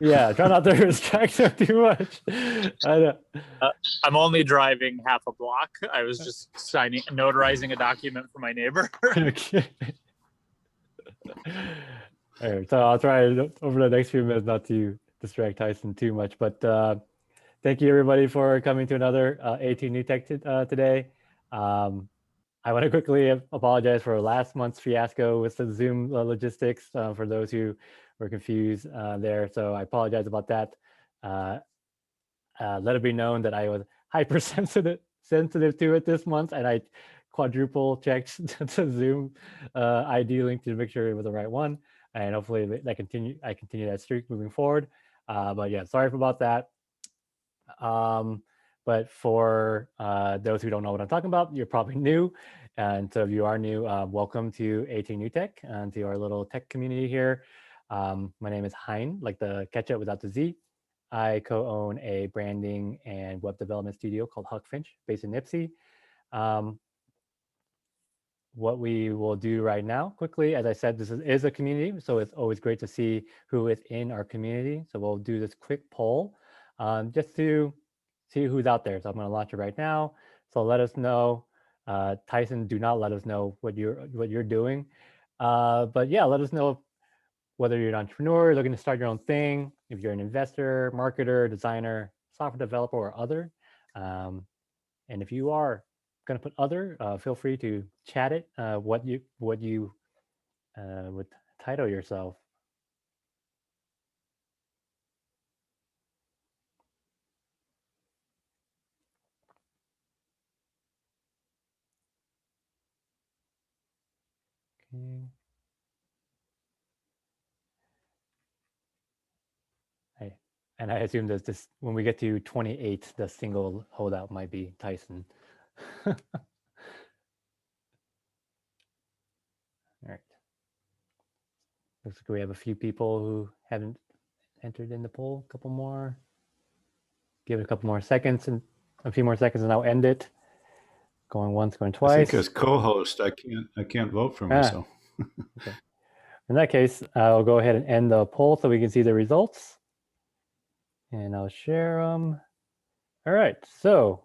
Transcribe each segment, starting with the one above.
Yeah, try not to distract them too much. I know. I'm only driving half a block. I was just notarizing a document for my neighbor. Okay. All right, so I'll try over the next few minutes not to distract Tyson too much, but thank you everybody for coming to another A2NewTech today. I want to quickly apologize for last month's fiasco with the Zoom logistics for those who were confused there. So I apologize about that. Let it be known that I was hypersensitive to it this month, and I quadruple checked the Zoom ID link to make sure it was the right one, and hopefully I continue that streak moving forward. But yeah, sorry about that. But for those who don't know what I'm talking about, you're probably new. And so if you are new, welcome to A2NewTech and to our little tech community here. My name is Hein, like the ketchup without the Z. I co-own a branding and web development studio called Huck Finch, based in Nipsey. What we will do right now, quickly, as I said, this is a community, so it's always great to see who is in our community. So we'll do this quick poll just to see who's out there. So I'm going to launch it right now. So let us know. Tyson, do not let us know what you're doing. But yeah, let us know whether you're an entrepreneur, looking to start your own thing, if you're an investor, marketer, designer, software developer, or other. And if you are going to put other, feel free to chat it, what you would title yourself. Okay. And I assume that this, when we get to 28, the single holdout might be Tyson. All right. Looks like we have a few people who haven't entered in the poll. A couple more. Give it a couple more seconds, and a few more seconds, and I'll end it. Going once, going twice. I think as co-host, I can't vote for myself. Okay. In that case, I'll go ahead and end the poll so we can see the results. And I'll share them. All right, so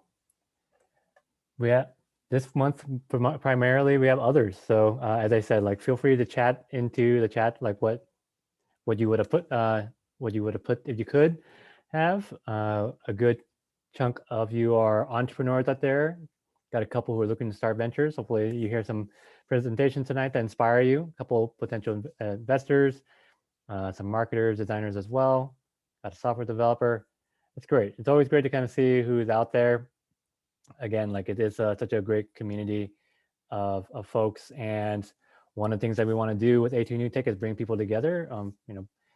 we have this month primarily we have others. So as I said, like feel free to chat into the chat, like what you would have put if you could have. A good chunk of you are entrepreneurs out there. Got a couple who are looking to start ventures. Hopefully you hear some presentations tonight that inspire you. A couple potential investors, some marketers, designers as well. Got a software developer. It's great. It's always great to kind of see who's out there. Again, like it is such a great community of folks. And one of the things that we want to do with A2NewTech is bring people together,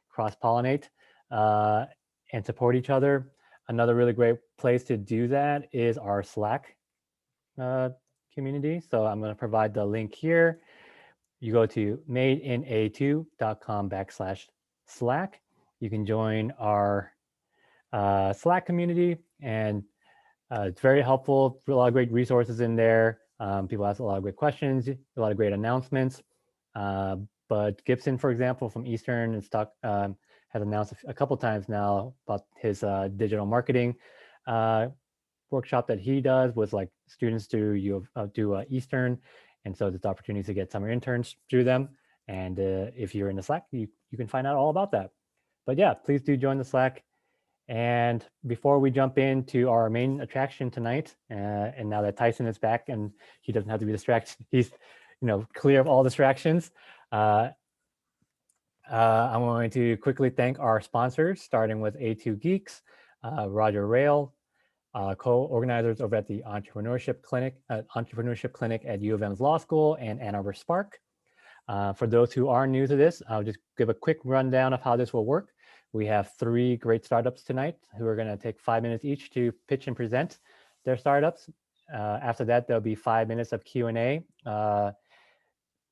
cross-pollinate and support each other. Another really great place to do that is our Slack community. So I'm going to provide the link here. You go to madeina2.com/Slack. You can join our Slack community, and it's very helpful. A lot of great resources in there. People ask a lot of great questions, a lot of great announcements. But Gibson, for example, from Eastern and Stock has announced a couple times now about his digital marketing workshop that he does with like students do Eastern. And so there's opportunities to get summer interns through them. And if you're in the Slack, you can find out all about that. But yeah, please do join the Slack. And before we jump into our main attraction tonight, and now that Tyson is back and he doesn't have to be distracted, he's clear of all distractions. I'm going to quickly thank our sponsors, starting with A2 Geeks, Roger Rail, co-organizers over at the Entrepreneurship Clinic at U of M's Law School, and Ann Arbor Spark. For those who are new to this, I'll just give a quick rundown of how this will work. We have 3 great startups tonight who are going to take 5 minutes each to pitch and present their startups. After that, there'll be 5 minutes of Q&A.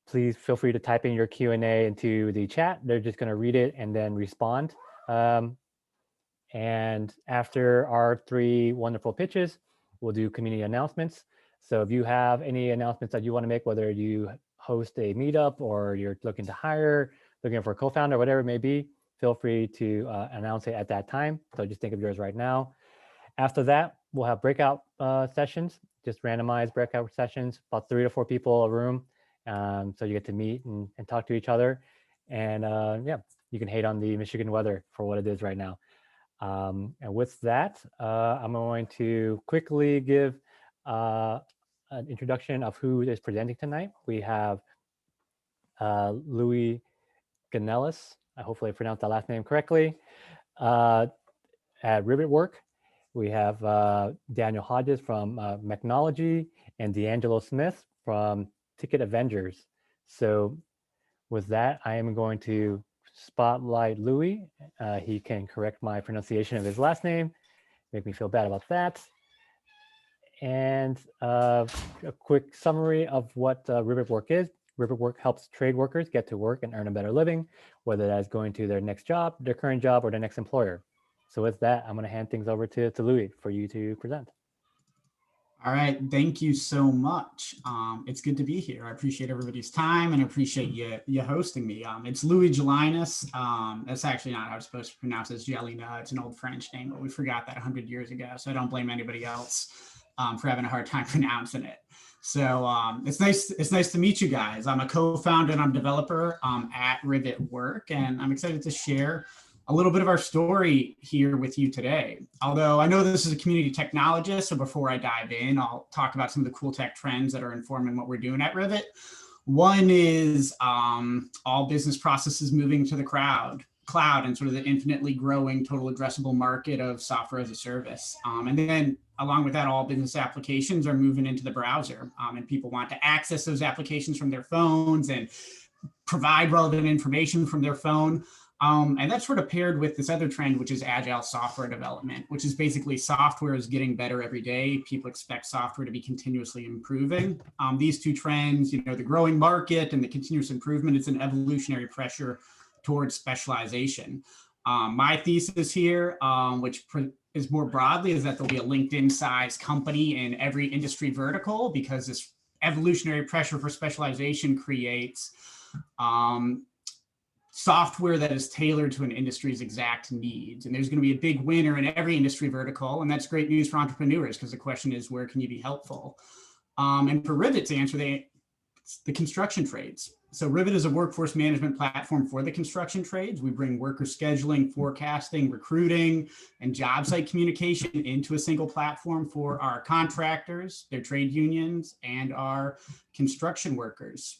Please feel free to type in your Q&A into the chat. They're just going to read it and then respond. And after our 3 wonderful pitches, we'll do community announcements. So if you have any announcements that you want to make, whether you host a meetup or you're looking to hire, looking for a co-founder, whatever it may be, feel free to announce it at that time. So just think of yours right now. After that, we'll have breakout sessions, just randomized breakout sessions, about 3 to 4 people a room. So you get to meet and talk to each other. And yeah, you can hate on the Michigan weather for what it is right now. And with that, I'm going to quickly give an introduction of who is presenting tonight. We have Louis Ganelis. Hopefully I pronounced that last name correctly. At Rivet Work, we have Daniel Hodges from Mechnology and D'Angelo Smith from Ticket Avengers. So with that, I am going to spotlight Louis. He can correct my pronunciation of his last name, make me feel bad about that. And a quick summary of what Rivet Work is. Rivet Work helps trade workers get to work and earn a better living, whether that is going to their next job, their current job, or their next employer. So with that, I'm going to hand things over to Louis for you to present. All right, thank you so much. It's good to be here. I appreciate everybody's time and I appreciate you hosting me. It's Louis Gelinas. That's actually not how it's supposed to pronounce it. It's Gelina. It's an old French name, but we forgot that 100 years ago. So I don't blame anybody else for having a hard time pronouncing it. So it's nice to meet you guys. I'm a co-founder and I'm a developer at Rivet Work, and I'm excited to share a little bit of our story here with you today. Although I know this is a community technologist, so before I dive in, I'll talk about some of the cool tech trends that are informing what we're doing at Rivet. One is all business processes moving to the cloud and sort of the infinitely growing total addressable market of software as a service. And then along with that, all business applications are moving into the browser, and people want to access those applications from their phones and provide relevant information from their phone. And that's sort of paired with this other trend, which is agile software development, which is basically software is getting better every day. People expect software to be continuously improving. These two trends, the growing market and the continuous improvement, it's an evolutionary pressure towards specialization. My thesis here, which is more broadly, is that there'll be a LinkedIn-sized company in every industry vertical because this evolutionary pressure for specialization creates software that is tailored to an industry's exact needs. And there's going to be a big winner in every industry vertical. And that's great news for entrepreneurs because the question is, where can you be helpful? And for Rivet to answer the construction trades. So Rivet is a workforce management platform for the construction trades. We bring worker scheduling, forecasting, recruiting, and job site communication into a single platform for our contractors, their trade unions, and our construction workers.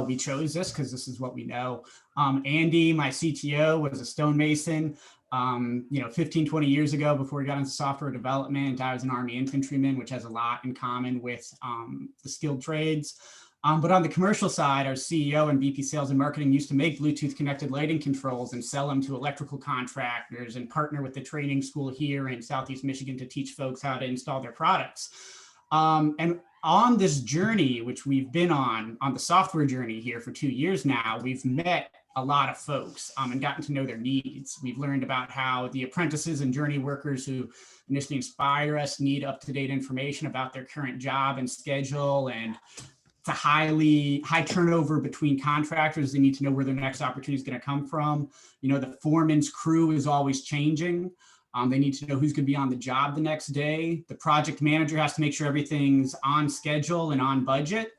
We chose this because this is what we know. Andy, my CTO, was a stonemason, 15, 20 years ago before he got into software development. I was an Army infantryman, which has a lot in common with the skilled trades. But on the commercial side, our CEO and VP sales and marketing used to make Bluetooth connected lighting controls and sell them to electrical contractors and partner with the training school here in Southeast Michigan to teach folks how to install their products. And on this journey, which we've been on the software journey here for 2 years now, we've met a lot of folks and gotten to know their needs. We've learned about how the apprentices and journey workers who initially inspire us need up-to-date information about their current job and schedule, and it's a high turnover between contractors. They need to know where their next opportunity is going to come from. The foreman's crew is always changing. They need to know who's going to be on the job the next day. The project manager has to make sure everything's on schedule and on budget.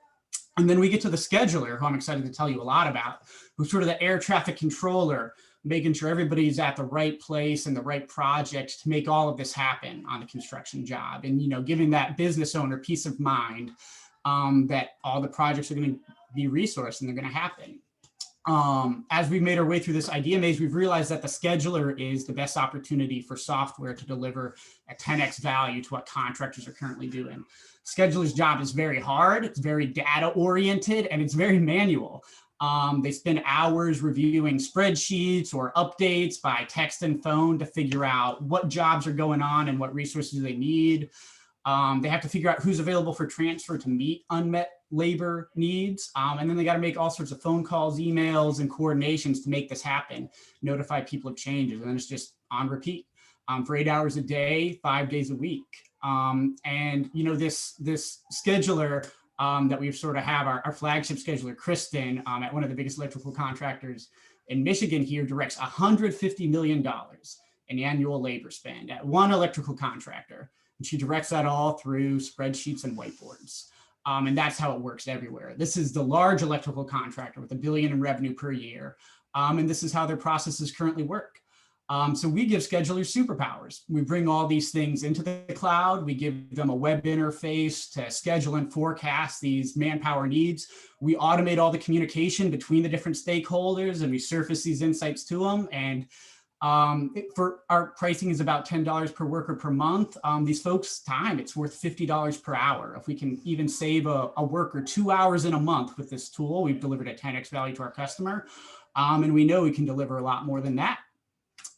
And then we get to the scheduler, who I'm excited to tell you a lot about, who's sort of the air traffic controller, making sure everybody's at the right place and the right project to make all of this happen on the construction job. And, giving that business owner peace of mind that all the projects are going to be resourced and they're going to happen. As we've made our way through this idea maze, we've realized that the scheduler is the best opportunity for software to deliver a 10x value to what contractors are currently doing. Scheduler's job is very hard, it's very data oriented, and it's very manual. They spend hours reviewing spreadsheets or updates by text and phone to figure out what jobs are going on and what resources they need. They have to figure out who's available for transfer to meet unmet labor needs. And then they got to make all sorts of phone calls, emails, and coordinations to make this happen, notify people of changes. And then it's just on repeat for 8 hours a day, 5 days a week. And, this scheduler that we sort of have, our flagship scheduler, Kristen, at one of the biggest electrical contractors in Michigan here directs $150 million in annual labor spend at one electrical contractor. And she directs that all through spreadsheets and whiteboards. And that's how it works everywhere. This is the large electrical contractor with $1 billion in revenue per year. And this is how their processes currently work. So we give schedulers superpowers. We bring all these things into the cloud. We give them a web interface to schedule and forecast these manpower needs. We automate all the communication between the different stakeholders, and we surface these insights to them. And for our pricing is about $10 per worker per month. These folks' time, it's worth $50 per hour. If we can even save a worker 2 hours in a month with this tool, we've delivered a 10x value to our customer. And we know we can deliver a lot more than that.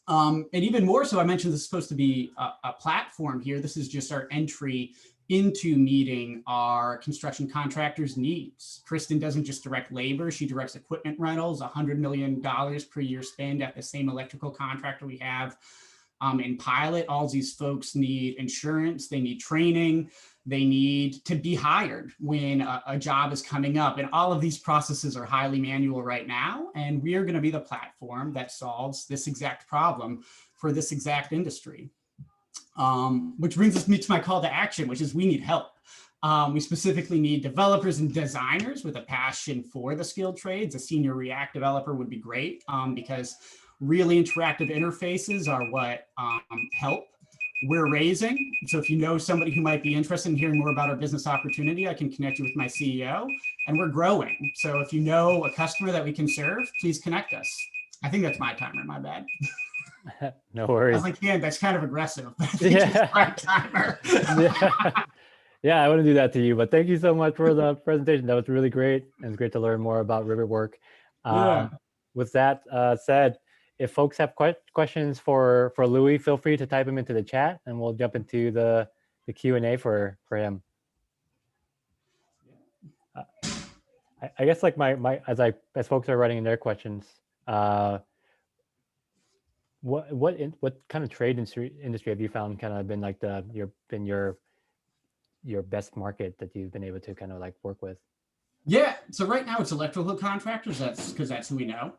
And even more so, I mentioned this is supposed to be a platform here. This is just our entry into meeting our construction contractors' needs. Kristen doesn't just direct labor, she directs equipment rentals, $100 million per year spend at the same electrical contractor we have in pilot. All these folks need insurance, they need training, they need to be hired when a job is coming up. And all of these processes are highly manual right now. And we are going to be the platform that solves this exact problem for this exact industry. Which brings me to my call to action, which is we need help. We specifically need developers and designers with a passion for the skilled trades. A senior React developer would be great because really interactive interfaces are what help. We're raising. So if you know somebody who might be interested in hearing more about our business opportunity, I can connect you with my CEO, and we're growing. So if you know a customer that we can serve, please connect us. I think that's my timer, my bad. No worries. I was like, yeah, that's kind of aggressive. I think it's my timer. Yeah, I wouldn't do that to you, but thank you so much for the presentation. That was really great. And it's great to learn more about Rivet work. With that said, if folks have questions for Louis, feel free to type them into the chat and we'll jump into the Q&A for him. I guess like as folks are writing in their questions, what kind of trade industry have you found kind of been like your best market that you've been able to kind of like work with? Yeah, so right now it's electrical contractors. That's because that's who we know.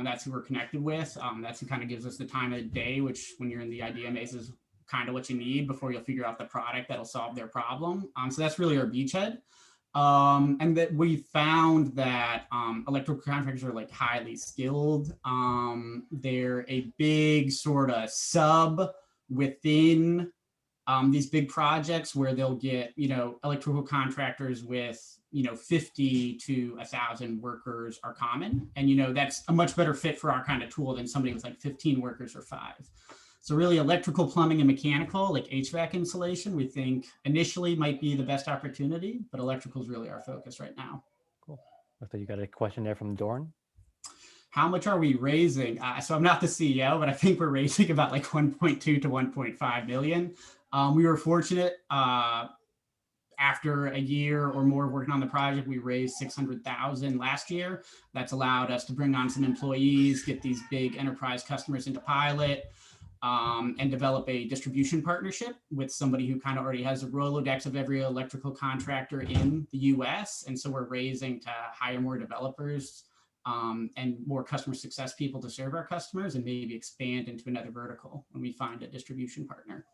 That's who we're connected with. That's who kind of gives us the time of the day, which when you're in the idea maze is kind of what you need before you'll figure out the product that'll solve their problem. So that's really our beachhead. And that we found that electrical contractors are like highly skilled. They're a big sort of sub within these big projects where they'll get, electrical contractors with, 50 to 1,000 workers are common. And, that's a much better fit for our kind of tool than somebody with like 15 workers or 5. So really electrical, plumbing, and mechanical, like HVAC installation, we think initially might be the best opportunity, but electrical is really our focus right now. Cool. Looks like you got a question there from Dorn. How much are we raising? So I'm not the CEO, but I think we're raising about like 1.2 to 1.5 million. We were fortunate after a year or more working on the project, we raised 600,000 last year. That's allowed us to bring on some employees, get these big enterprise customers into pilot, and develop a distribution partnership with somebody who kind of already has a Rolodex of every electrical contractor in the US. And so we're raising to hire more developers and more customer success people to serve our customers and maybe expand into another vertical when we find a distribution partner.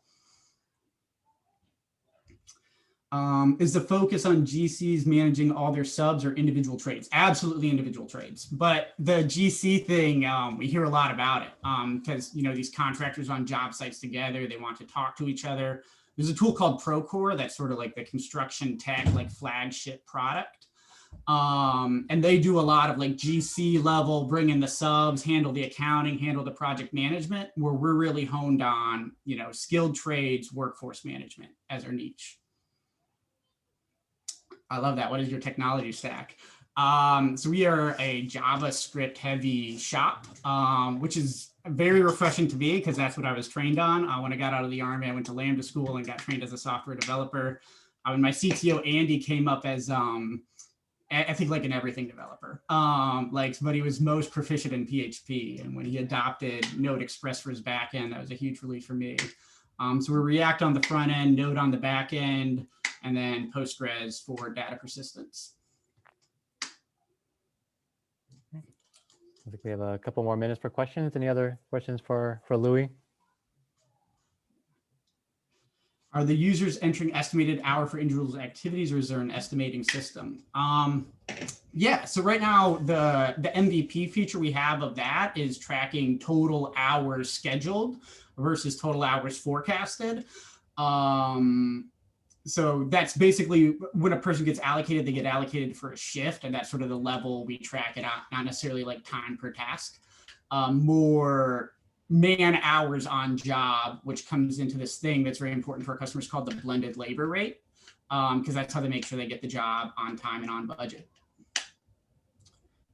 Is the focus on GCs managing all their subs or individual trades? Absolutely individual trades. But the GC thing, we hear a lot about it because, these contractors on job sites together, they want to talk to each other. There's a tool called Procore that's sort of like the construction tech, like flagship product. And they do a lot of like GC level, bring in the subs, handle the accounting, handle the project management, where we're really honed on, skilled trades, workforce management as our niche. I love that. What is your technology stack? So we are a JavaScript heavy shop, which is very refreshing to me because that's what I was trained on. When I got out of the Army, I went to Lambda school and got trained as a software developer. When my CTO, Andy, came up as, I think like an everything developer, but he was most proficient in PHP. And when he adopted Node Express for his backend, that was a huge relief for me. So we're React on the front end, Node on the back end, and then Postgres for data persistence. I think we have a couple more minutes for questions. Any other questions for Louis? Are the users entering estimated hour for individual activities, or is there an estimating system? Yeah, so right now the MVP feature we have of that is tracking total hours scheduled versus total hours forecasted. So that's basically when a person gets allocated, they get allocated for a shift, and that's sort of the level we track it on, not necessarily like time per task. More man hours on job, which comes into this thing that's very important for our customers called the blended labor rate, because that's how they make sure they get the job on time and on budget. Do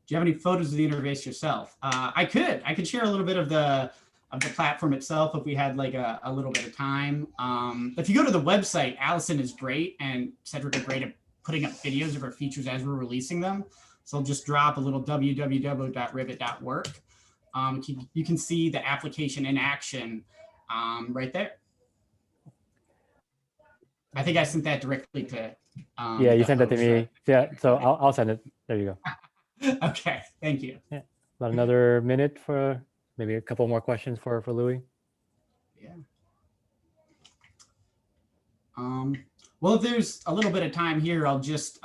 you have any photos of the interface yourself? I could share a little bit of the platform itself if we had like a little bit of time. If you go to the website, Allison is great and Cedric are great at putting up videos of our features as we're releasing them. So I'll just drop a little www.rivet.work. You can see the application in action right there. I think I sent that directly to. Yeah, you sent that to me. Yeah, so I'll send it. There you go. Okay, thank you. Yeah, about another minute for maybe a couple more questions for Louis. Yeah. Well, if there's a little bit of time here, I'll just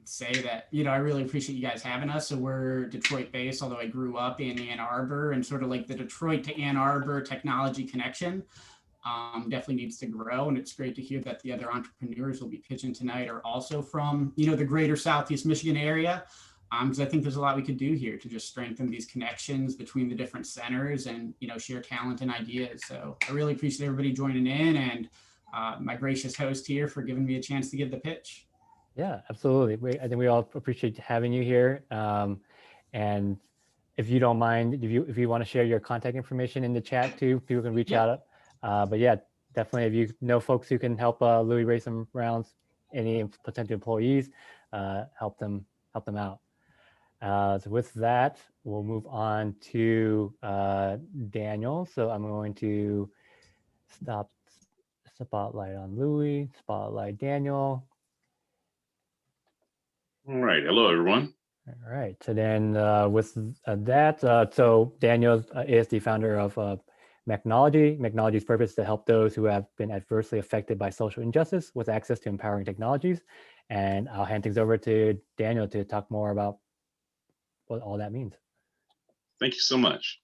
say that, I really appreciate you guys having us. So we're Detroit based, although I grew up in Ann Arbor, and sort of like the Detroit to Ann Arbor technology connection definitely needs to grow. And it's great to hear that the other entrepreneurs will be pitching tonight are also from, the greater Southeast Michigan area. Because I think there's a lot we could do here to just strengthen these connections between the different centers and, share talent and ideas. So I really appreciate everybody joining in, and my gracious host here for giving me a chance to give the pitch. Yeah, absolutely. I think we all appreciate having you here. And if you don't mind, if you want to share your contact information in the chat too, people can reach out. But yeah, definitely if you know folks who can help Louis raise some rounds, any potential employees, help them out. So with that, we'll move on to Daniel. So I'm going to stop spotlight on Louis, spotlight Daniel. All right. Hello, everyone. All right. So then with that, so Daniel is the founder of Mechnology. Mechnology's purpose is to help those who have been adversely affected by social injustice with access to empowering technologies. And I'll hand things over to Daniel to talk more about what all that means. Thank you so much.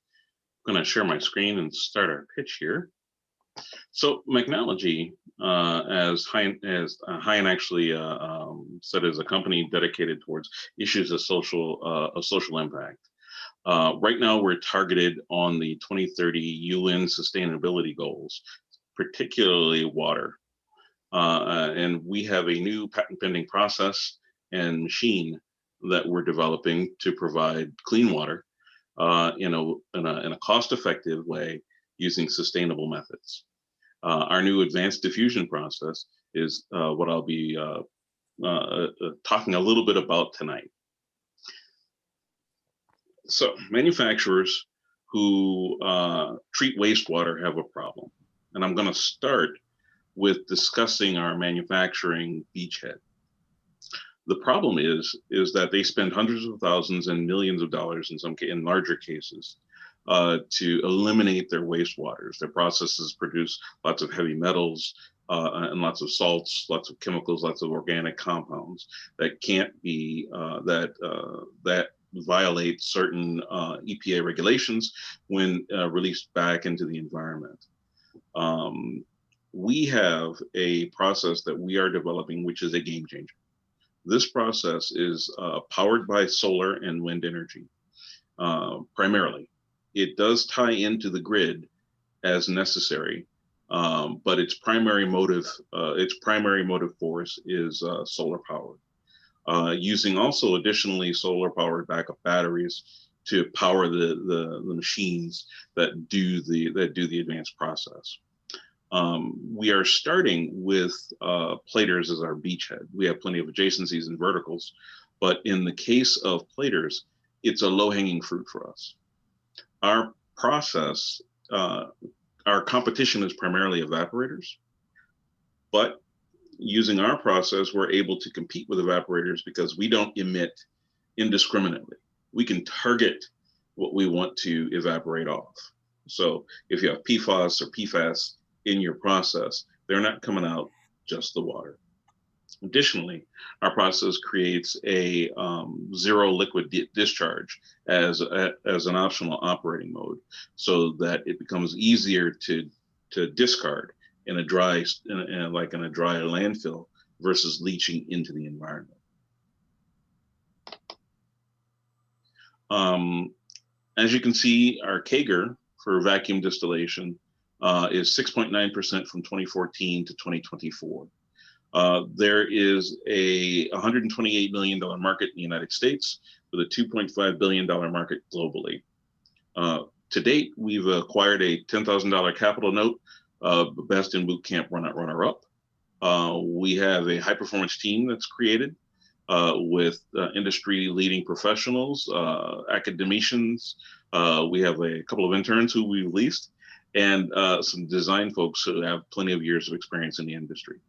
I'm going to share my screen and start our pitch here. So Mechnology, as Hein actually said, is a company dedicated towards issues of social impact. Right now, we're targeted on the 2030 UN sustainability goals, particularly water. And we have a new patent pending process and machine that we're developing to provide clean water in a cost-effective way using sustainable methods. Our new advanced diffusion process is what I'll be talking a little bit about tonight. So manufacturers who treat wastewater have a problem. And I'm going to start with discussing our manufacturing beachhead. The problem is that they spend hundreds of thousands and millions of dollars in larger cases to eliminate their wastewaters. Their processes produce lots of heavy metals and lots of salts, lots of chemicals, lots of organic compounds that can't be, that violate certain EPA regulations when released back into the environment. We have a process that we are developing, which is a game changer. This process is powered by solar and wind energy, primarily. It does tie into the grid as necessary, but its primary motive force is solar powered. Using also additionally solar powered backup batteries to power the machines that do the advanced process. We are starting with platers as our beachhead. We have plenty of adjacencies and verticals, but in the case of platers, it's a low-hanging fruit for us. Our process, our competition is primarily evaporators, but using our process, we're able to compete with evaporators because we don't emit indiscriminately. We can target what we want to evaporate off. So if you have PFAS or PFAS in your process, they're not coming out just the water. Additionally, our process creates a zero liquid discharge as an optional operating mode, so that it becomes easier to discard in a dry like in a dry landfill versus leaching into the environment. As you can see, our CAGR for vacuum distillation is 6.9% from 2014 to 2024. There is a $128 million market in the United States with a $2.5 billion market globally. To date, we've acquired a $10,000 capital note, best in boot camp runner-up. We have a high-performance team that's created with industry-leading professionals, academicians. We have a couple of interns who we leased, and some design folks who have plenty of years of experience in the industry.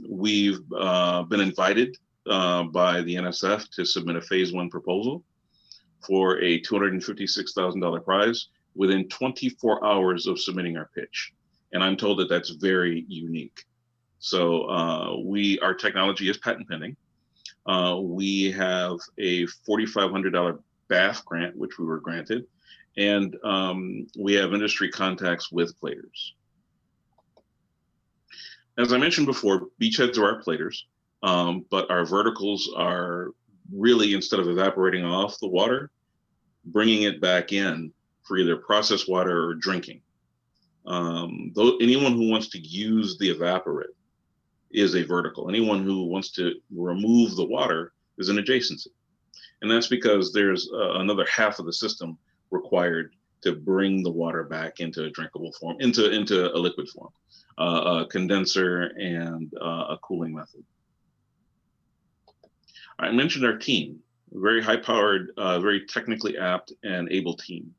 We've been invited by the NSF to submit a phase 1 proposal for a $256,000 prize within 24 hours of submitting our pitch. And I'm told that that's very unique. So our technology is patent pending. We have a $4,500 BAF grant, which we were granted. And we have industry contacts with platers. As I mentioned before, beachheads are our platers, but our verticals are really, instead of evaporating off the water, bringing it back in for either processed water or drinking. Anyone who wants to use the evaporate is a vertical. Anyone who wants to remove the water is an adjacency. And that's because there's another half of the system required to bring the water back into a drinkable form, into a liquid form, a condenser and a cooling method. I mentioned our team, a very high-powered, very technically apt and able team.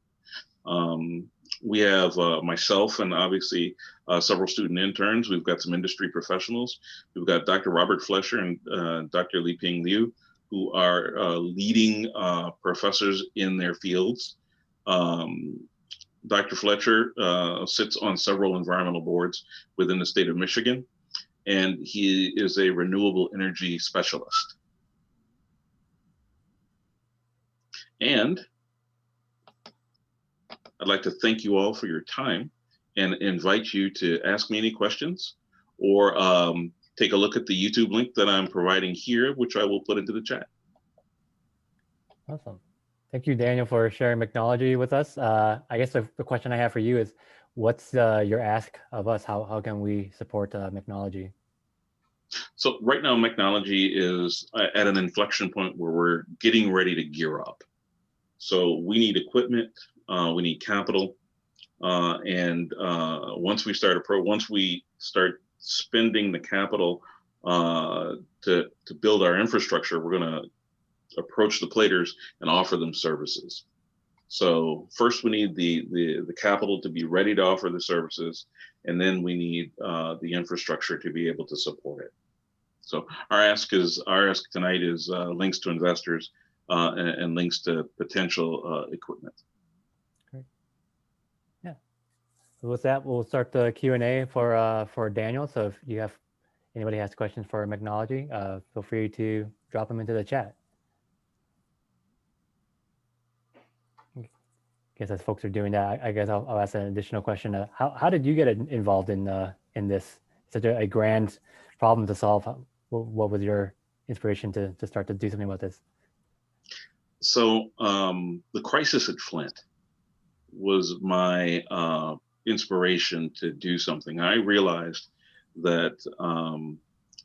We have myself and obviously several student interns. We've got some industry professionals. We've got Dr. Robert Flesher and Dr. Liping Liu, who are leading professors in their fields. Dr. Fletcher sits on several environmental boards within the state of Michigan, and he is a renewable energy specialist. And I'd like to thank you all for your time and invite you to ask me any questions or take a look at the YouTube link that I'm providing here, which I will put into the chat. Awesome. Thank you, Daniel, for sharing Mechnology with us. I guess the question I have for you is, what's your ask of us? How can we support Mechnology? So right now, Mechnology is at an inflection point where we're getting ready to gear up. So we need equipment, we need capital, and once we start spending the capital to build our infrastructure, we're going to approach the platers and offer them services. So first we need the capital to be ready to offer the services, and then we need the infrastructure to be able to support it. So our ask tonight is links to investors and links to potential equipment. Great. Yeah. So with that, we'll start the Q&A for Daniel. So if anybody has questions for Mechnology, feel free to drop them into the chat. I guess as folks are doing that, I guess I'll ask an additional question. How did you get involved in this such a grand problem to solve? What was your inspiration to start to do something about this? So the crisis at Flint was my inspiration to do something. I realized that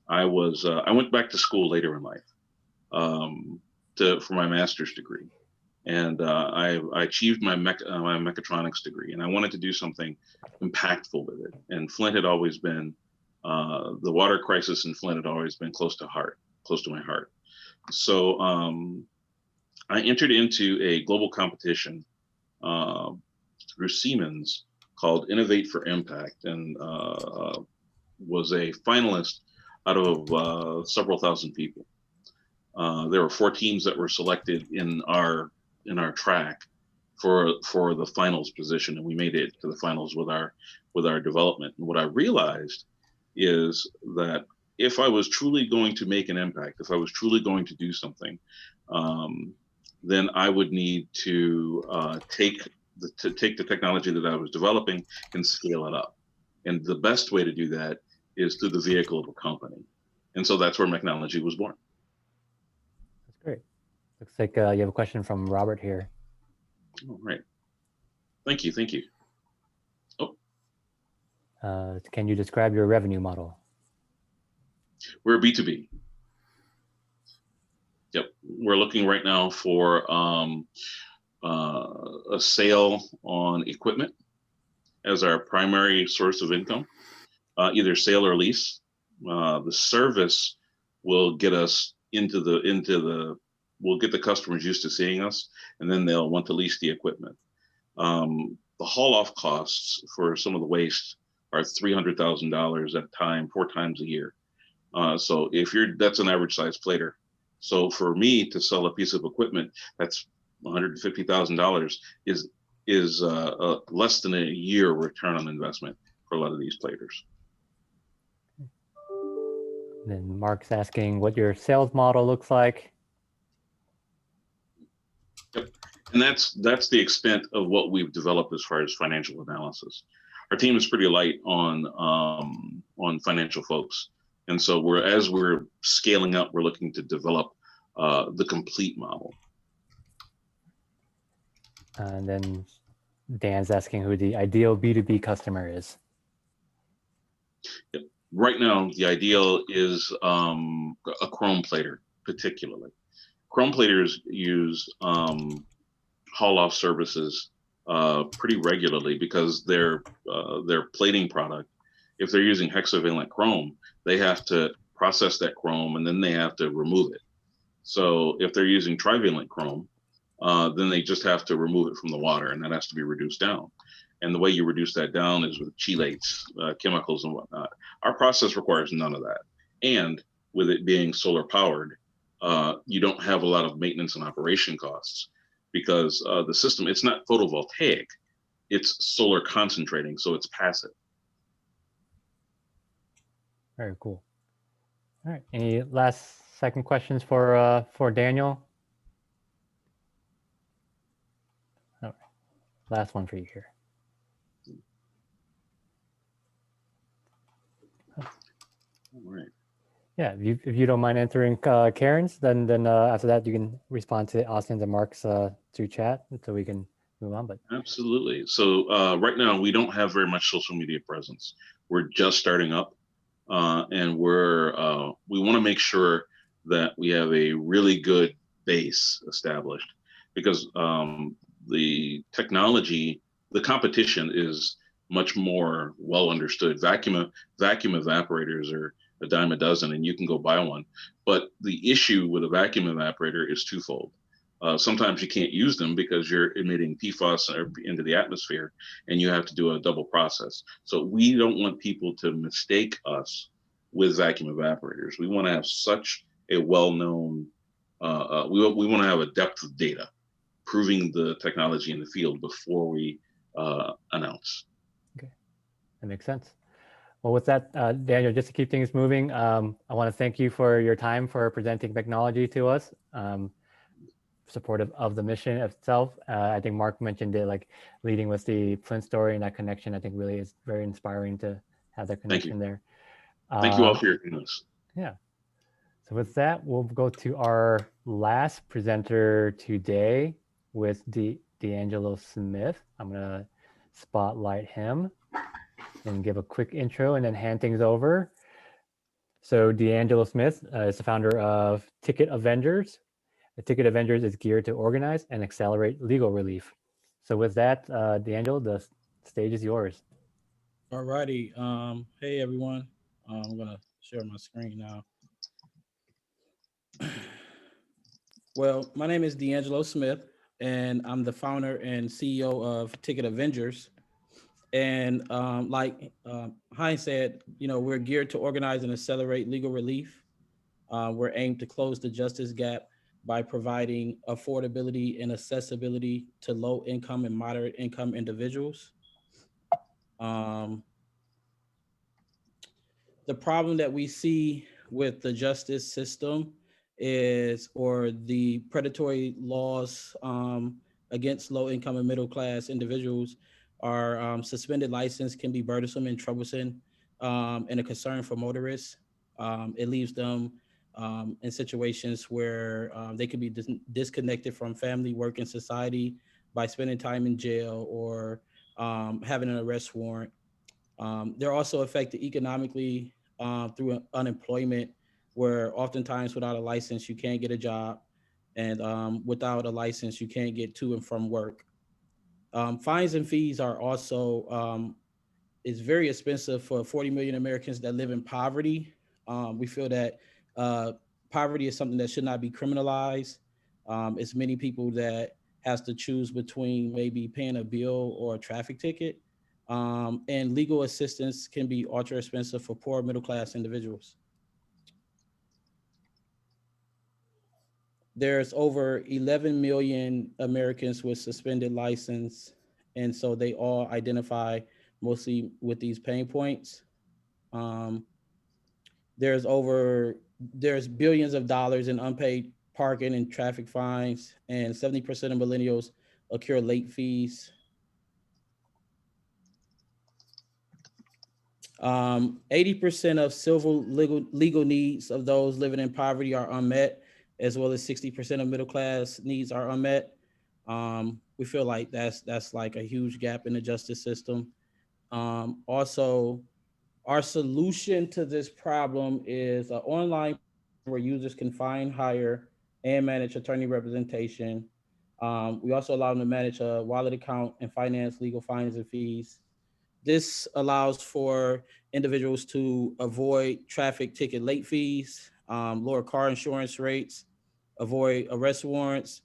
I went back to school later in life for my master's degree, and I achieved my mechatronics degree, and I wanted to do something impactful with it. And Flint had always been the water crisis in Flint had always been close to my heart. So I entered into a global competition through Siemens called Innovate for Impact, and was a finalist out of several thousand people. There were 4 teams that were selected in our track for the finals position, and we made it to the finals with our development. And what I realized is that if I was truly going to make an impact, if I was truly going to do something, then I would need to take the technology that I was developing and scale it up. And the best way to do that is through the vehicle of a company. And so that's where Mechnology was born. That's great. Looks like you have a question from Robert here. All right. Thank you. Thank you. Can you describe your revenue model? We're B2B. Yep. We're looking right now for a sale on equipment as our primary source of income, either sale or lease. The service will get us we'll get the customers used to seeing us, and then they'll want to lease the equipment. The haul-off costs for some of the waste are $300,000 at a time, 4 times a year. So that's an average size plater. So for me to sell a piece of equipment that's $150,000 is less than a year return on investment for a lot of these platers. Then Mark's asking what your sales model looks like. Yep. And that's the extent of what we've developed as far as financial analysis. Our team is pretty light on financial folks. And so as we're scaling up, we're looking to develop the complete model. And then Dan's asking who the ideal B2B customer is. Yep. Right now, the ideal is a chrome plater, particularly. Chrome platers use haul-off services pretty regularly because their plating product, if they're using hexavalent chrome, they have to process that chrome and then they have to remove it. So if they're using trivalent chrome, then they just have to remove it from the water, and that has to be reduced down. And the way you reduce that down is with chelates, chemicals and whatnot. Our process requires none of that. And with it being solar powered, you don't have a lot of maintenance and operation costs because the system, it's not photovoltaic, it's solar concentrating, so it's passive. Very cool. All right. Any second questions for Daniel? All right. Last one for you here. All right. Yeah, if you don't mind answering Karen's, then after that you can respond to Austin's and Mark's through chat, so we can move on. But absolutely. So right now we don't have very much social media presence. We're just starting up, and we want to make sure that we have a really good base established, because the technology, the competition is much more well understood. Vacuum evaporators are a dime a dozen, and you can go buy one. But the issue with a vacuum evaporator is twofold. Sometimes you can't use them because you're emitting PFAS into the atmosphere, and you have to do a double process. So we don't want people to mistake us with vacuum evaporators. We want to have such a well-known, we want to have a depth of data proving the technology in the field before we announce. Okay, that makes sense. Well, with that, Daniel, just to keep things moving, I want to thank you for your time for presenting technology to us, supportive of the mission itself. I think Mark mentioned it, like leading with the Flint story, and that connection, I think, really is very inspiring to have that connection there. Thank you all for your kindness. Yeah. So with that, we'll go to our last presenter today with D'Angelo Smith. I'm going to spotlight him and give a quick intro and then hand things over. So D'Angelo Smith is the founder of Ticket Avengers. The Ticket Avengers is geared to organize and accelerate legal relief. So with that, D'Angelo, the stage is yours. All righty. Hey, everyone. I'm going to share my screen now. Well, my name is D'Angelo Smith, and I'm the founder and CEO of Ticket Avengers. And like Heinz said, we're geared to organize and accelerate legal relief. We're aimed to close the justice gap by providing affordability and accessibility to low income and moderate income individuals. The problem that we see with the justice system is, or the predatory laws against low income and middle class individuals are suspended license can be burdensome and troublesome and a concern for motorists. It leaves them in situations where they could be disconnected from family, work, and society by spending time in jail or having an arrest warrant. They're also affected economically through unemployment, where oftentimes without a license, you can't get a job. And without a license, you can't get to and from work. Fines and fees are also, it's very expensive for 40 million Americans that live in poverty. We feel that poverty is something that should not be criminalized. It's many people that has to choose between maybe paying a bill or a traffic ticket. And legal assistance can be ultra expensive for poor middle class individuals. There's over 11 million Americans with suspended license, and so they all identify mostly with these pain points. There's billions of dollars in unpaid parking and traffic fines, and 70% of millennials occur late fees. 80% of civil legal needs of those living in poverty are unmet, as well as 60% of middle class needs are unmet. We feel like that's like a huge gap in the justice system. Also, our solution to this problem is an online where users can find, hire, and manage attorney representation. We also allow them to manage a wallet account and finance legal fines and fees. This allows for individuals to avoid traffic ticket late fees, lower car insurance rates, avoid arrest warrants.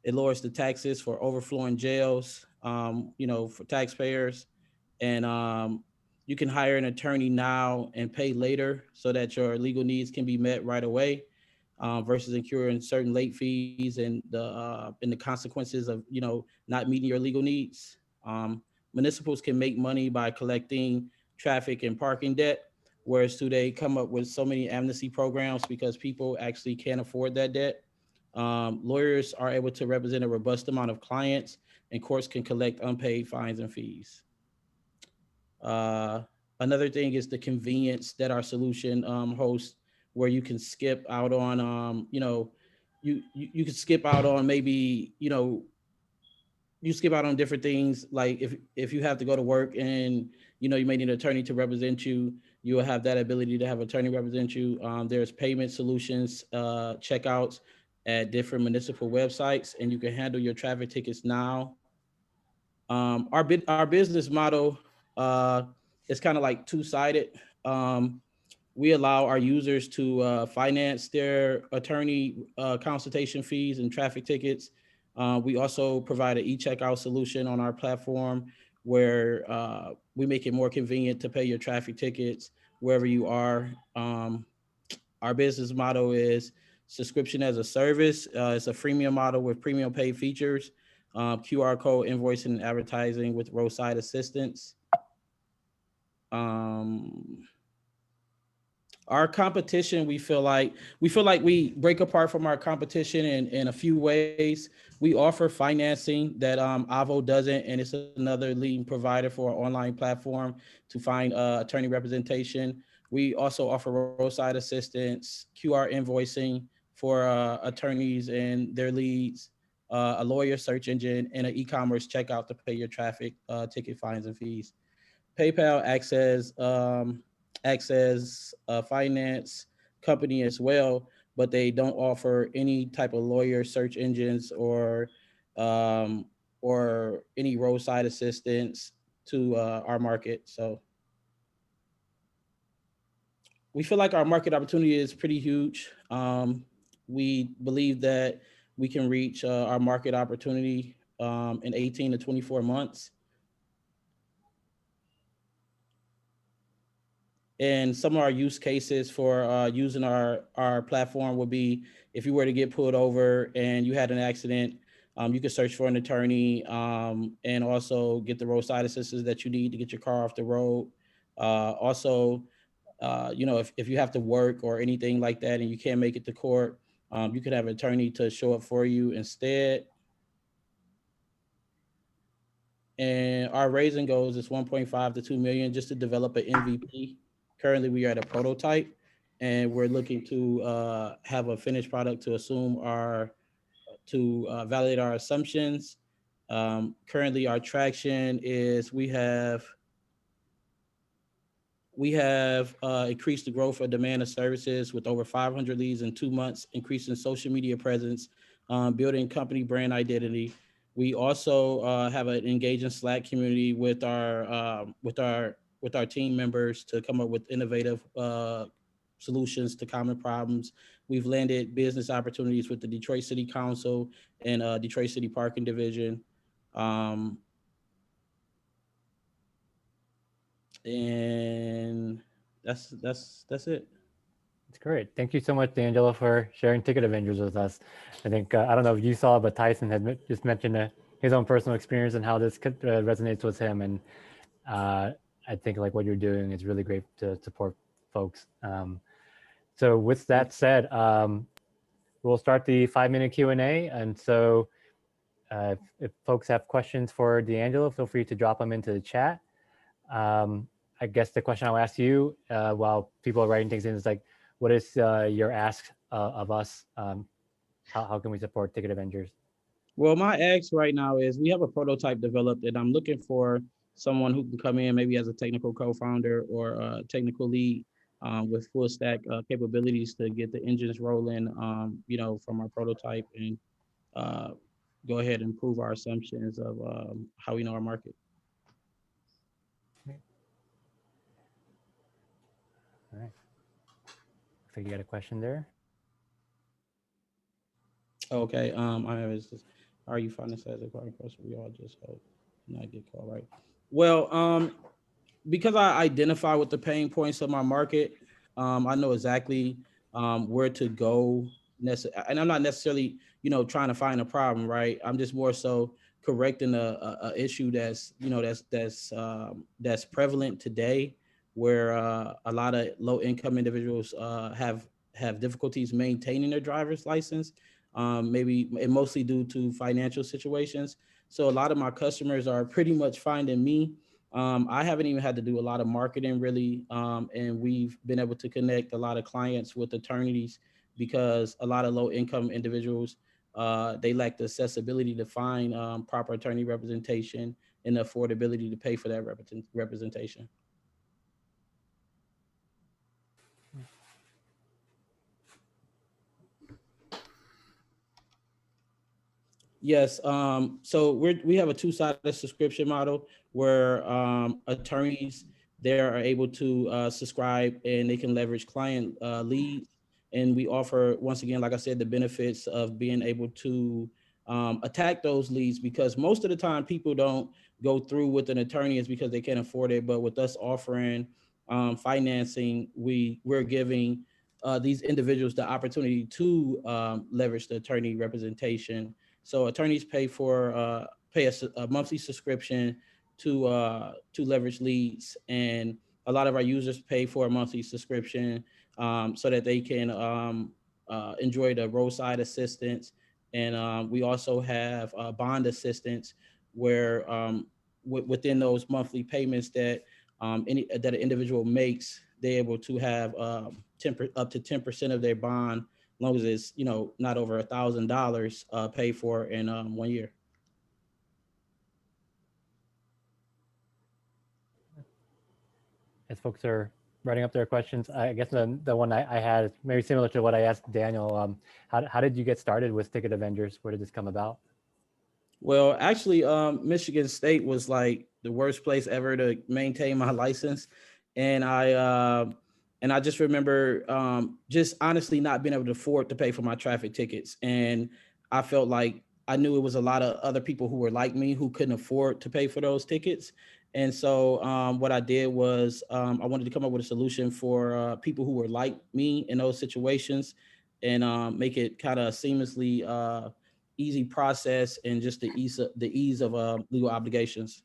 It lowers the taxes for overflowing jails, for taxpayers. And you can hire an attorney now and pay later so that your legal needs can be met right away, versus incurring certain late fees and the consequences of not meeting your legal needs. Municipals can make money by collecting traffic and parking debt, whereas they come up with so many amnesty programs because people actually can't afford that debt. Lawyers are able to represent a robust amount of clients, and courts can collect unpaid fines and fees. Another thing is the convenience that our solution hosts, where you can skip out on, you can skip out on maybe, you skip out on different things. Like if you have to go to work and, you may need an attorney to represent you, you will have that ability to have an attorney represent you. There's payment solutions, checkouts at different municipal websites, and you can handle your traffic tickets now. Our business model is kind of like two-sided. We allow our users to finance their attorney consultation fees and traffic tickets. We also provide an e-checkout solution on our platform where we make it more convenient to pay your traffic tickets wherever you are. Our business model is subscription as a service. It's a freemium model with premium paid features, QR code invoicing and advertising with roadside assistance. Our competition, we feel like we break apart from our competition in a few ways. We offer financing that Avo doesn't, and it's another leading provider for an online platform to find attorney representation. We also offer roadside assistance, QR invoicing for attorneys and their leads, a lawyer search engine, and an e-commerce checkout to pay your traffic ticket fines and fees. PayPal acts as a finance company as well, but they don't offer any type of lawyer search engines or any roadside assistance to our market. So we feel like our market opportunity is pretty huge. We believe that we can reach our market opportunity in 18 to 24 months. And some of our use cases for using our platform would be if you were to get pulled over and you had an accident, you can search for an attorney, and also get the roadside assistance that you need to get your car off the road. Also, you know, if you have to work or anything like that and you can't make it to court, you could have an attorney to show up for you instead. And our raising goals is 1.5 to 2 million just to develop an MVP. Currently, we are at a prototype, and we're looking to have a finished product to validate our assumptions. Currently, our traction is we have increased the growth of demand of services with over 500 leads in 2 months, increasing social media presence, building company brand identity. We also have an engaging Slack community with our team members to come up with innovative solutions to common problems. We've landed business opportunities with the Detroit City Council and Detroit City Parking Division. And that's it. That's great. Thank you so much, D'Angelo, for sharing Ticket Avengers with us. I think, I don't know if you saw, but Tyson had just mentioned his own personal experience and how this resonates with him. And I think like what you're doing is really great to support folks. So with that said, we'll start the 5-minute Q&A. And so if folks have questions for D'Angelo, feel free to drop them into the chat. I guess the question I'll ask you while people are writing things in is like, what is your ask of us? How can we support Ticket Avengers? Well, my ask right now is we have a prototype developed and I'm looking for someone who can come in maybe as a technical co-founder or a technical lead with full stack capabilities to get the engines rolling, you know, from our prototype and go ahead and prove our assumptions of how we know our market. All right. Looks like you got a question there. Okay. I have is just, are you finding this as a question? We all just hope not get called, right? Well, because I identify with the pain points of my market, I know exactly where to go. And I'm not necessarily, you know, trying to find a problem, right? I'm just more so correcting a issue that's, you know, that's prevalent today, where a lot of low-income individuals have difficulties maintaining their driver's license, maybe and mostly due to financial situations. So a lot of my customers are pretty much finding me. I haven't even had to do a lot of marketing really, and we've been able to connect a lot of clients with attorneys because a lot of low-income individuals, they lack the accessibility to find proper attorney representation and the affordability to pay for that representation. Yes. So we have a two-sided subscription model where attorneys there are able to subscribe and they can leverage client leads. And we offer, once again, like I said, the benefits of being able to attack those leads, because most of the time people don't go through with an attorney is because they can't afford it. But with us offering financing, we're giving these individuals the opportunity to leverage the attorney representation. So attorneys pay a monthly subscription to leverage leads, and a lot of our users pay for a monthly subscription so that they can enjoy the roadside assistance. And we also have bond assistance where within those monthly payments that that an individual makes, they're able to have up to 10% of their bond, as long as it's, you know, not over $1,000 paid for in 1 year. As folks are writing up their questions, I guess the one I had is maybe similar to what I asked Daniel. How did you get started with Ticket Avengers? Where did this come about? Well, actually, Michigan State was like the worst place ever to maintain my license. And I just remember just honestly not being able to afford to pay for my traffic tickets. And I felt like I knew it was a lot of other people who were like me who couldn't afford to pay for those tickets. And so what I did was I wanted to come up with a solution for people who were like me in those situations. and make it kind of seamlessly easy process and just the ease of legal obligations.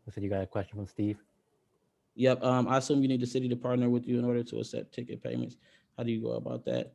Looks like you got a question from Steve. Yep. I assume you need the city to partner with you in order to accept ticket payments. How do you go about that?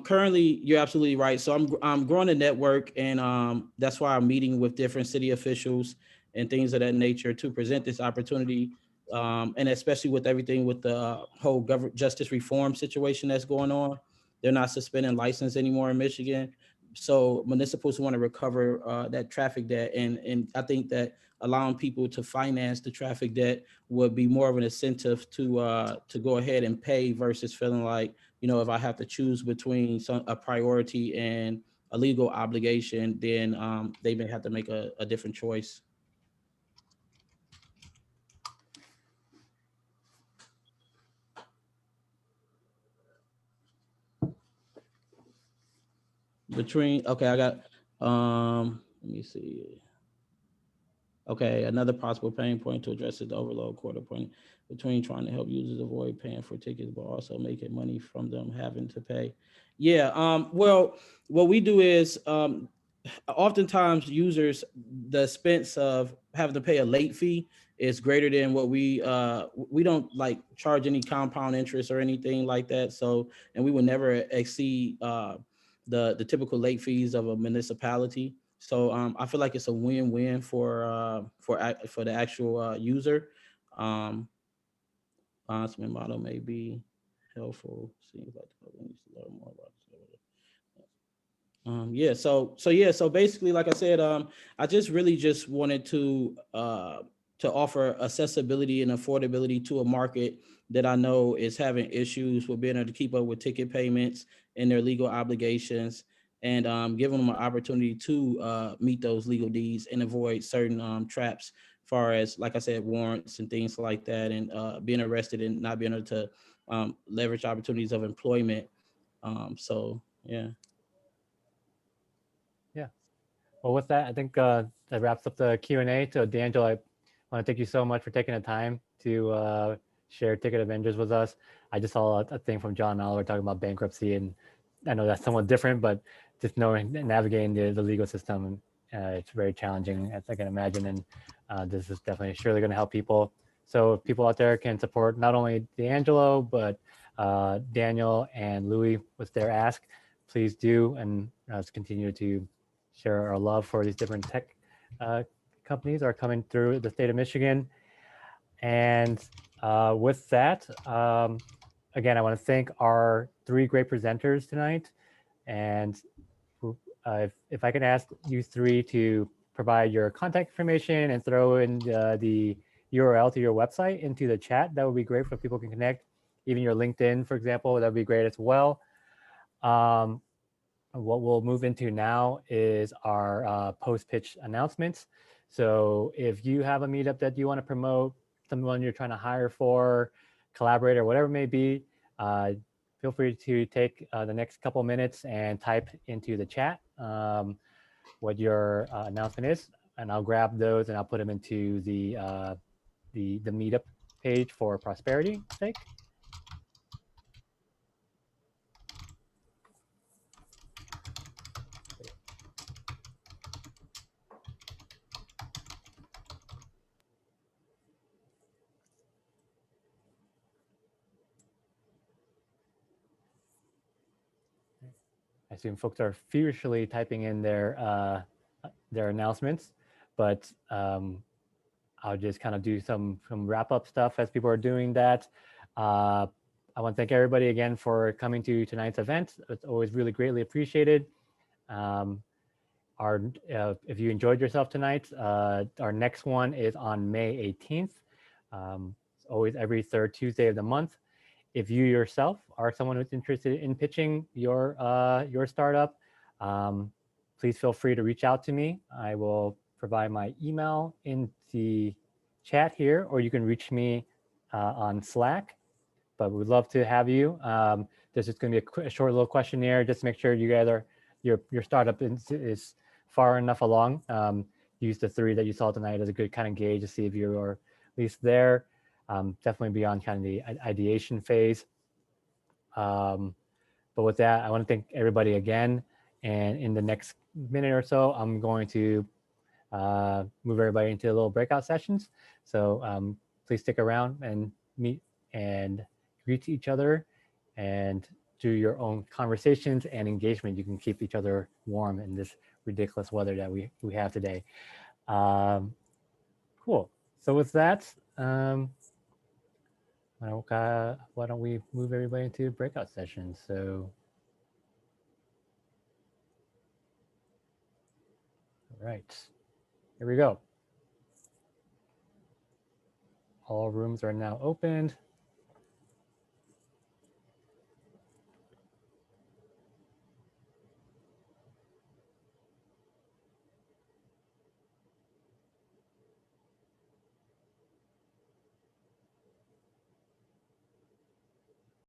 Currently, you're absolutely right. So I'm growing a network, and that's why I'm meeting with different city officials and things of that nature to present this opportunity. And especially with everything with the whole government justice reform situation that's going on, they're not suspending license anymore in Michigan. So municipals want to recover that traffic debt, and I think that allowing people to finance the traffic debt would be more of an incentive to go ahead and pay versus feeling like, you know, if I have to choose between a priority and a legal obligation, then they may have to make a different choice. Okay, I got, let me see. Okay, another possible pain point to address is the overload quarter point between trying to help users avoid paying for tickets, but also making money from them having to pay. Yeah, well, what we do is oftentimes users, the expense of having to pay a late fee is greater than what we don't like charge any compound interest or anything like that. So, and we would never exceed the typical late fees of a municipality. So I feel like it's a win-win for the actual user. Bondman model may be helpful. Seems like the public needs to learn more about it. So basically, like I said, I just really just wanted to offer accessibility and affordability to a market that I know is having issues with being able to keep up with ticket payments and their legal obligations, and giving them an opportunity to meet those legal needs and avoid certain traps, far as, like I said, warrants and things like that, and being arrested and not being able to leverage opportunities of employment. So yeah. Yeah. Well, with that, I think that wraps up the Q&A. So D'Angelo, I want to thank you so much for taking the time to share Ticket Avengers with us. I just saw a thing from John Oliver talking about bankruptcy, and I know that's somewhat different, but just knowing, navigating the legal system, it's very challenging, as I can imagine, and this is definitely surely going to help people. So if people out there can support not only D'Angelo, but Daniel and Louis with their ask, please do, and let's continue to share our love for these different tech companies are coming through the state of Michigan. And with that, again, I want to thank our 3 great presenters tonight. And if I can ask you 3 to provide your contact information and throw in the URL to your website into the chat, that would be great for people can connect. Even your LinkedIn, for example, that would be great as well. What we'll move into now is our post-pitch announcements. So if you have a meetup that you want to promote, someone you're trying to hire for, collaborate, or whatever it may be, feel free to take the next couple minutes and type into the chat what your announcement is, and I'll grab those and I'll put them into the meetup page for prosperity's sake. I assume folks are furiously typing in their announcements, but I'll just kind of do some wrap up stuff as people are doing that. I want to thank everybody again for coming to tonight's event. It's always really greatly appreciated. If you enjoyed yourself tonight, our next one is on May 18th. It's always every 3rd Tuesday of the month. If you yourself are someone who's interested in pitching your startup, please feel free to reach out to me. I will provide my email in the chat here, or you can reach me on Slack. But we'd love to have you. This is going to be a short little questionnaire just to make sure you guys are your startup is far enough along. Use the 3 that you saw tonight as a good kind of gauge to see if you're at least there. Definitely beyond kind of the ideation phase. But with that, I want to thank everybody again. And in the next minute or so, I'm going to move everybody into little breakout sessions. So please stick around and meet and greet each other and do your own conversations and engagement. You can keep each other warm in this ridiculous weather that we have today. Cool. So with that, why don't we move everybody into breakout sessions? So, all right, here we go. All rooms are now opened.